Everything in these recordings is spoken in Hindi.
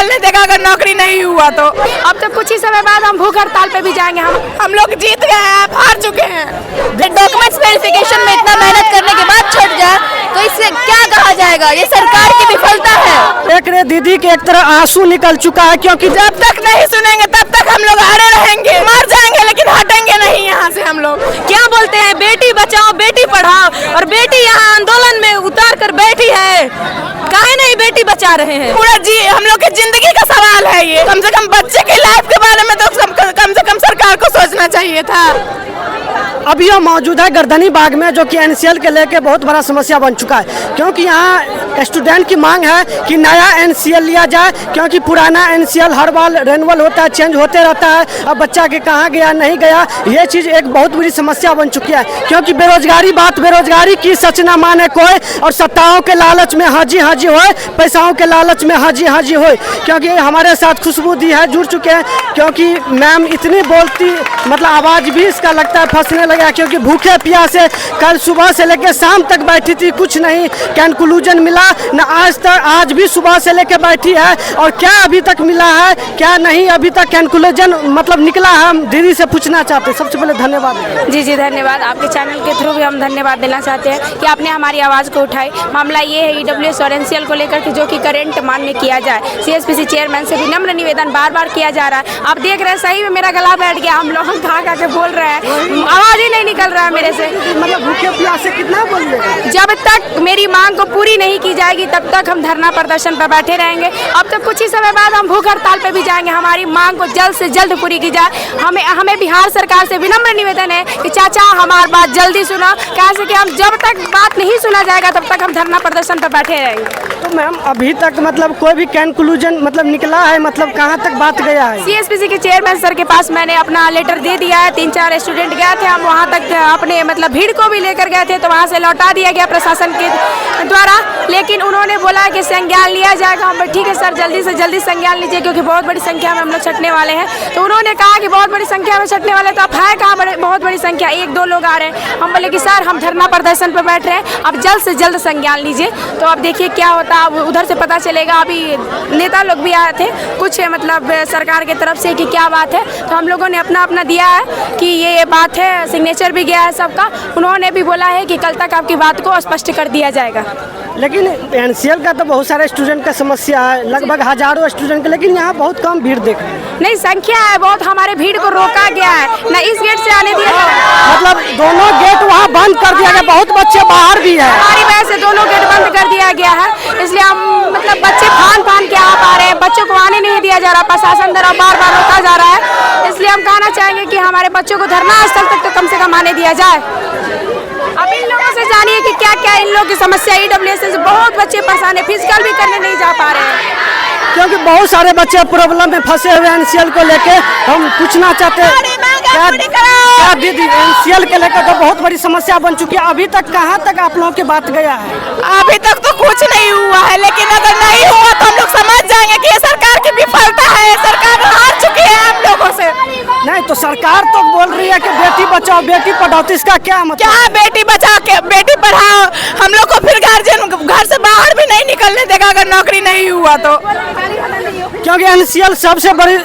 निकलने देगा अगर नौकरी नहीं हुआ तो। अब तो कुछ ही समय बाद हम भूख हड़ताल पे भी जाएंगे। हम लोग जीत गए हैं, हार चुके हैं। डॉक्यूमेंट्स वेरिफिकेशन में इतना मेहनत करने के बाद छूट जाए तो इससे क्या कहा जाएगा? ये सरकार की विफलता है। देख रहे दीदी के एक तरह आंसू निकल चुका है, क्योंकि जब तक नहीं सुनेंगे तब तक हम लोग अड़े रहेंगे, मर जाएंगे लेकिन हटेंगे नहीं यहाँ से। हम लोग क्या बोलते हैं, बेटी बचाओ बेटी पढ़ाओ, और बेटी यहाँ आंदोलन में उतार कर बैठी है। काहे नहीं बेटी बचा रहे हैं? पूरा हम लोग की जिंदगी का सवाल है ये। कम से कम बच्चे की लाइफ के बारे में तो कम से कम सरकार को सोचना चाहिए था। अभी यह मौजूद है गर्दनी बाग में, जो कि एनसीएल के लेके बहुत बड़ा समस्या बन चुका है, क्योंकि यहाँ स्टूडेंट की मांग है कि नया एनसीएल लिया जाए, क्योंकि पुराना एनसीएल हर बार रेनुअल होता है, चेंज होते रहता है। अब बच्चा के कहाँ गया नहीं गया, ये चीज़ एक बहुत बड़ी समस्या बन चुकी है। क्योंकि बेरोजगारी की सच न माने कोई, और सत्ताओं के लालच में हाजी हाजी होए, पैसाओं के लालच में हाजी हाजी होए। क्योंकि हमारे साथ खुशबू दी है, जुड़ चुके हैं, क्योंकि मैम इतनी बोलती, मतलब आवाज़ भी इसका लगता है फंसने लगा, क्योंकि भूखे प्यासे कल सुबह से लेकर शाम तक बैठी थी, कुछ नहीं कंक्लूजन मिला न आज तक। आज भी सुबह से लेकर बैठी है, और क्या अभी तक मिला है क्या नहीं अभी तक कंक्लूजन मतलब निकला है, हम दीदी से पूछना चाहते हैं। सबसे पहले धन्यवाद। जी धन्यवाद। आपके चैनल के थ्रू भी हम धन्यवाद देना चाहते हैं कि आपने हमारी आवाज़ को उठाई। मामला ये है ईडब्ल्यूएस और एनसीएल को लेकर के, जो कि करंट मान्य किया जाए। सीएसपीसी चेयरमैन से विनम्र निवेदन बार किया जा रहा है। आप देख रहे हैं सही में मेरा गला बैठ गया, हम लोग खा के बोल रहे हैं, आवाज़ ही नहीं निकल रहा है मेरे से। मतलब भूखे प्यासे कितना बोल रहे? जब तक मेरी मांग को पूरी नहीं की जाएगी तब तक हम धरना प्रदर्शन पर बैठे रहेंगे। अब तो कुछ ही समय बाद हम भूख हड़ताल पे भी जाएंगे। हमारी मांग को जल्द से जल्द पूरी की जाए। हमें बिहार सरकार से विनम्र निवेदन है कि चाचा हमारी बात जल्दी सुना, कैसे कि हम जब तक बात नहीं सुना जाएगा तब तक हम धरना प्रदर्शन पर बैठे रहेंगे। तो मैम अभी तक मतलब कोई भी कंक्लूजन मतलब निकला है, मतलब कहाँ तक बात गया है? सीएसपीसी के चेयरमैन सर के पास मैंने अपना लेटर दे दिया है। 3-4 स्टूडेंट गए थे, हम वहाँ तक अपने मतलब भीड़ को भी लेकर गए थे, तो वहाँ से लौटा दिया गया प्रशासन के द्वारा। लेकिन उन्होंने बोला कि संज्ञान लिया जाएगा। हम ठीक है सर, जल्दी से जल्दी संज्ञान लीजिए, क्योंकि बहुत बड़ी संख्या में हम लोग छटने वाले हैं। तो उन्होंने कहा कि बहुत बड़ी संख्या में छटने वाले, तो अब है कहाँ बहुत बड़ी संख्या, 1-2 लोग आ रहे हैं। हम बोले कि सर हम धरना प्रदर्शन पर बैठ रहे हैं, अब जल्द से जल्द संज्ञान लीजिए। तो अब देखिए क्या होता है, अब उधर से पता चलेगा। अभी नेता लोग भी आए थे कुछ मतलब सरकार की तरफ से कि क्या बात है, तो हम लोगों ने अपना दिया है कि ये बात है, सिग्नेचर भी गया है सबका। उन्होंने भी बोला है कि कल तक आपकी बात को स्पष्ट कर दिया जाएगा। लेकिन एनसीएल का तो बहुत सारे स्टूडेंट का समस्या है, लगभग हजारों स्टूडेंट का, लेकिन यहाँ बहुत कम भीड़ देख रहे हैं। नहीं, संख्या है बहुत, हमारे भीड़ को रोका गया है, न इस गेट से आने दिया जाए। मतलब दोनों गेट वहाँ बंद कर दिया गया, बहुत बच्चे बाहर भी है। हमारी वजह से दोनों गेट बंद कर दिया गया है, इसलिए हम मतलब बच्चे फान के आ पा रहे हैं, बच्चों को आने नहीं दिया जा रहा, प्रशासन द्वारा बार रोका जा रहा है। इसलिए हम कहना चाहेंगे कि हमारे बच्चों को धरना स्थल तक तो कम से कम आने दिया जाए। अब इन लोगों से जानिए कि क्या क्या इन लोगों की समस्या। ईडब्ल्यूएस से बहुत बच्चे परेशान है, फिजिकल भी करने नहीं जा पा रहे हैं, क्योंकि बहुत सारे बच्चे प्रॉब्लम में फंसे हुए हैं एनसीएल को लेके। हम पूछना चाहते हैं क्या दीदी एनसीएल के लेकर तो बहुत बड़ी समस्या बन चुकी है, अभी तक कहाँ तक आप लोगों की बात गया है? अभी तक तो कुछ नहीं हुआ है, लेकिन अगर नहीं हुआ तो हम लोग समझ जाएंगे कि ये सरकार की विफलता है। सरकार हार चुकी है हम लोगों से। नहीं तो सरकार तो बोल रही है कि बेटी बचाओ बेटी पढ़ाओ, तो इसका क्या मतलब? क्या बेटी बचाओ के बेटी पढ़ाओ? हम लोग को फिर गार्जियन घर से बाहर भी नहीं निकलने देगा अगर नौकरी नहीं हुआ तो। क्योंकि एनसीएल सबसे बड़ी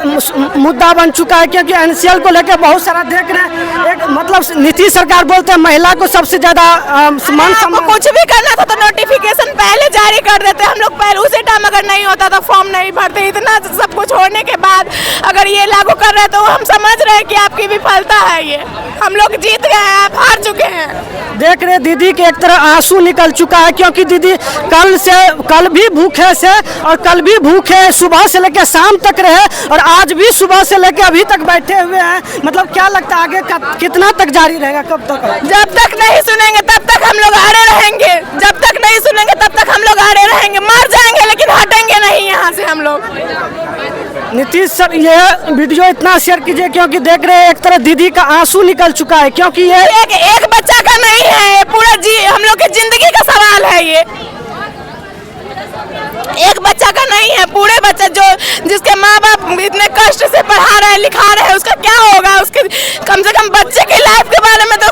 मुद्दा बन चुका है, क्योंकि एनसीएल को लेकर बहुत सारा देख रहे हैं। एक मतलब नीतीश सरकार बोलते हैं महिला को सबसे ज्यादा कुछ भी करना था तो नोटिफिकेशन पहले जारी कर देते। हम लोग पहले उसी टाइम अगर नहीं होता तो फॉर्म नहीं भरते। इतना सब कुछ होने के बाद अगर ये लागू कर रहे हैं तो हम समझ रहे हैं कि आपकी विफलता है ये। हम लोग जीत गए हैं, आप हार चुके हैं। देख रहे दीदी के एक तरह आंसू निकल चुका है, क्योंकि दीदी कल भी भूखे से और कल भी भूखे सुबह से लेकर शाम तक रहे, और आज भी सुबह से लेकर अभी तक बैठे हुए हैं। मतलब क्या लगता है आगे कितना तक जारी रहेगा, कब तक? जब तक नहीं सुनेंगे तब तक हम लोग अड़े रहेंगे, जब तक नहीं सुनेंगे तब तक हम लोग अड़े रहेंगे, मर जाएंगे लेकिन हटेंगे नहीं यहाँ से हम लोग। नीतीश सर ये वीडियो इतना शेयर कीजिए, क्योंकि देख रहे हैं एक तरह दीदी का आंसू निकल चुका है, क्योंकि ये एक बच्चा का नहीं है, पूरा हम लोग की जिंदगी का सवाल है ये। एक बच्चा का नहीं है, पूरे बच्चे जो जिसके माँ बाप इतने कष्ट से पढ़ा रहे हैं लिखा रहे हैं, उसका क्या होगा? उसके कम से कम बच्चे की लाइफ के बारे में तो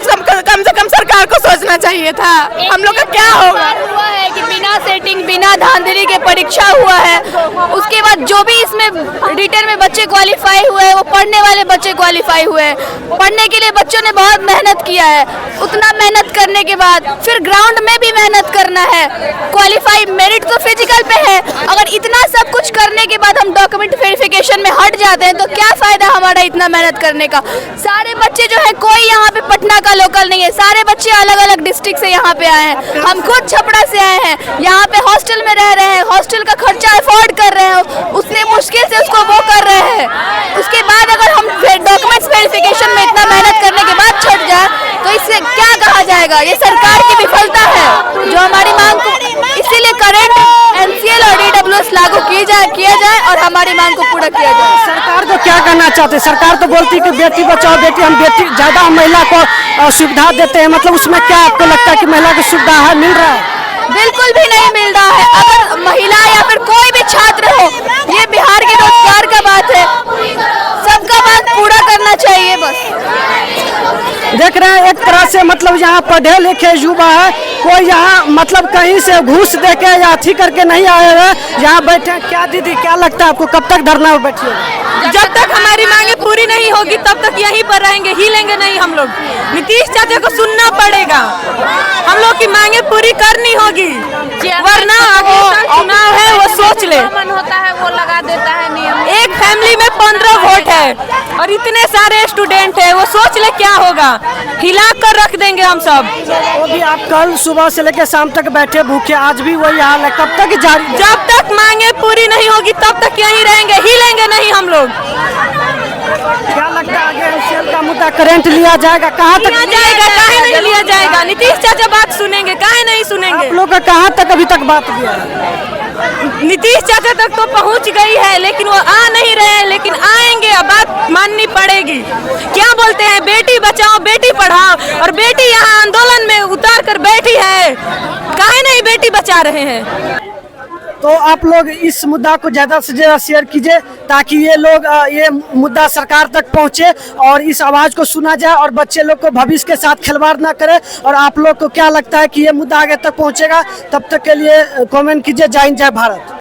कम से कम सरकार को सोचना चाहिए था। हम लोग का क्या होगा? हुआ है कि बिना सेटिंग बिना धांधली के परीक्षा हुआ है, उसके बाद जो भी इसमें रिटर्न में बच्चे क्वालिफाई हुए हैं वो पढ़ने वाले बच्चे क्वालिफाई हुए हैं। पढ़ने के लिए बच्चों ने बहुत मेहनत किया है, उतना मेहनत करने के बाद फिर ग्राउंड में भी मेहनत करना है। क्वालिफाई मेरिट तो फिजिकल पे है, अगर इतना सब कुछ करने के बाद हम डॉक्यूमेंट वेरिफिकेशन में हट जाते हैं तो क्या फायदा हमारा इतना मेहनत करने का। सारे बच्चे जो है कोई यहाँ पे पटना का लोकल नहीं है, सारे बच्चे अलग अलग डिस्ट्रिक्ट से यहाँ पे आए हैं। हम खुद छपरा से आए हैं, यहाँ पे हॉस्टल में रह रहे हैं, हॉस्टल का खर्चा अफोर्ड कर रहे हैं, उसने मुश्किल से उसको वो कर रहे हैं। उसके बाद अगर हम डॉक्यूमेंट्स वेरिफिकेशन में इतना मेहनत करने के बाद छट जाए तो इससे क्या कहा जाएगा? ये सरकार की विफलता है जो हमारी मांग को, इसीलिए करंट एनसीएल और डीडब्ल्यूएस लागू किया जाए और हमारी मांग को पूरा किया जाए। सरकार को क्या करना चाहते हैं? सरकार तो बोलती है कि बेटी बचाओ बेटी, हम बेटी ज़्यादा महिला को सुविधा देते हैं, मतलब उसमें क्या आपको लगता है कि महिला की सुविधा है, मिल रहा है? बिल्कुल भी नहीं मिल रहा है। अगर महिला या फिर कोई भी छात्र हो, ये बिहार के रोजगार का बात है, सबका बात पूरा करना चाहिए। बस देख रहे हैं एक तरह से मतलब यहाँ पढ़े लिखे युवा है, कोई यहाँ मतलब कहीं से घूस दे के या अथी करके नहीं आए हुए, यहाँ बैठे। क्या दीदी क्या लगता है आपको, कब तक धरना में बैठिए? जब तक हमारी मांगे पूरी नहीं होगी तब तक यहीं पर रहेंगे, हिलेंगे नहीं हम लोग। नीतीश चाचा को सुनना पड़ेगा, हम लोग की मांगे पूरी करनी होगी, वरना अगले साल चुनाव है वो सोच ले। मन होता है वो लगा देता है नियम। एक फैमिली में 15 वोट है और इतने सारे स्टूडेंट है, वो सोच ले क्या होगा, हिला कर रख देंगे हम सब। वो भी आप कल सुबह से लेकर शाम तक बैठे भूखे, आज भी वही हाल है, कब तक जारी? जब तक मांगे पूरी नहीं होगी तब तक यहीं रहेंगे, हिलेंगे नहीं हम लोग। क्या लगता है आगे एनसीएल का मुद्दा करंट लिया जाएगा? कहाँ तक लिया जाएगा? काहे नहीं लिया जाएगा? नीतीश चाचा बात सुनेंगे, काहे नहीं सुनेंगे? आप लोग का कहाँ तक अभी तक बात गया है? नीतीश चाचा तक तो पहुंच गई है लेकिन वो आ नहीं रहे हैं, लेकिन आएंगे, अब बात माननी पड़ेगी। क्या बोलते हैं, बेटी बचाओ बेटी पढ़ाओ, और बेटी यहाँ आंदोलन में उतार कर बैठी है, काहे नहीं बेटी बचा रहे हैं? तो आप लोग इस मुद्दा को ज़्यादा से ज़्यादा शेयर कीजिए ताकि ये लोग ये मुद्दा सरकार तक पहुंचे और इस आवाज़ को सुना जाए और बच्चे लोग को भविष्य के साथ खिलवाड़ ना करे। और आप लोग को क्या लगता है कि ये मुद्दा आगे तक पहुंचेगा? तब तक के लिए कमेंट कीजिए। जय हिंद, जय भारत।